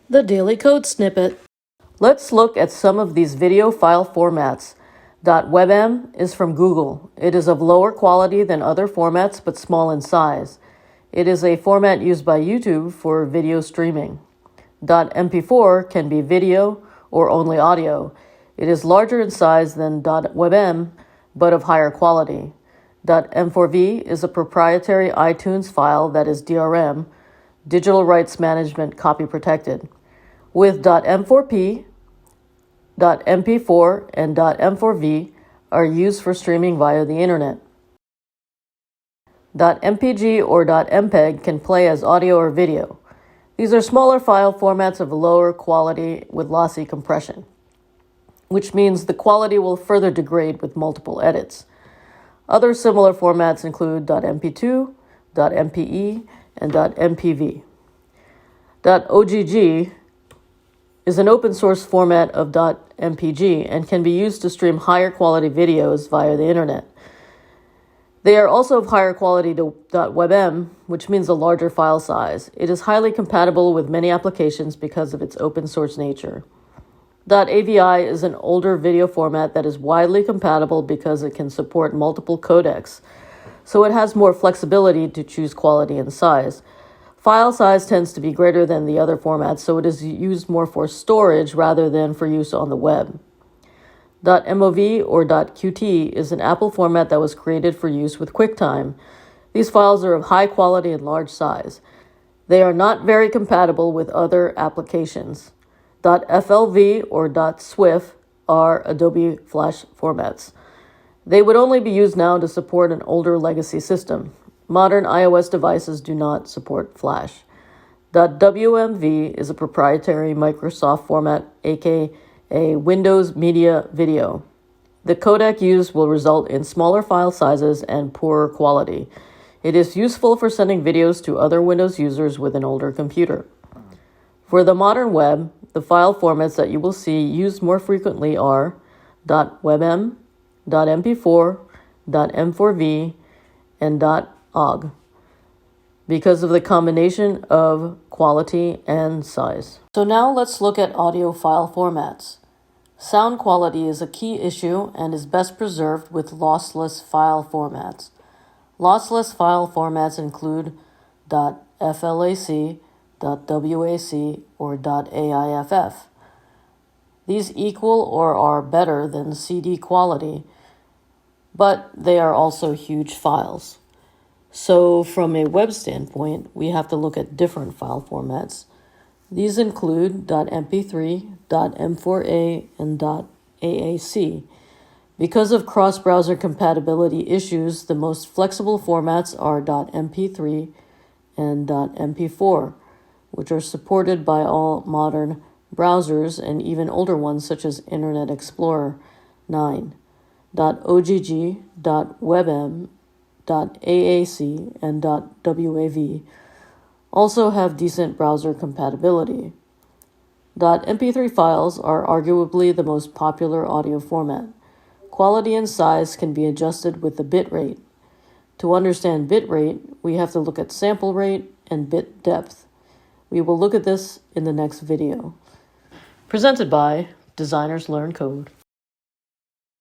The Daily Code Snippet. Let's look at some of these video file formats. .webm is from Google. It is of lower quality than other formats but small in size. It is a format used by YouTube for video streaming. .mp4 can be video or only audio. It is larger in size than .webm but of higher quality. .m4v is a proprietary iTunes file that is DRM, digital rights management copy protected. With .m4p, .mp4, and .m4v are used for streaming via the internet. .mpeg or .mpeg can play as audio or video. These are smaller file formats of lower quality with lossy compression, which means the quality will further degrade with multiple edits. Other similar formats include .mp2, .mpe, and .mpv. .ogg is an open source format of .mpg and can be used to stream higher quality videos via the internet. They are also of higher quality to .webm, which means a larger file size. It is highly compatible with many applications because of its open source nature. .avi is an older video format that is widely compatible because it can support multiple codecs, so it has more flexibility to choose quality and size. File size tends to be greater than the other formats, so it is used more for storage rather than for use on the web. .mov or .qt is an Apple format that was created for use with QuickTime. These files are of high quality and large size. They are not very compatible with other applications. .flv or .swift are Adobe Flash formats. They would only be used now to support an older legacy system. Modern iOS devices do not support Flash. .wmv is a proprietary Microsoft format, aka Windows Media Video. The codec used will result in smaller file sizes and poorer quality. It is useful for sending videos to other Windows users with an older computer. For the modern web, the file formats that you will see used more frequently are .webm, .mp4, .m4v, and .ogg because of the combination of quality and size. So now let's look at audio file formats. Sound quality is a key issue and is best preserved with lossless file formats. Lossless file formats include .flac, .wac, or .aiff. These equal or are better than CD quality, but they are also huge files. So from a web standpoint, we have to look at different file formats. These include .mp3, .m4a, and .aac. Because of cross-browser compatibility issues, the most flexible formats are .mp3 and .mp4, which are supported by all modern browsers and even older ones such as Internet Explorer 9. .ogg, .webm, .aac, and .wav also have decent browser compatibility. .mp3 files are arguably the most popular audio format. Quality and size can be adjusted with the bit rate. To understand bit rate, we have to look at sample rate and bit depth. We will look at this in the next video. Presented by Designers Learn Code.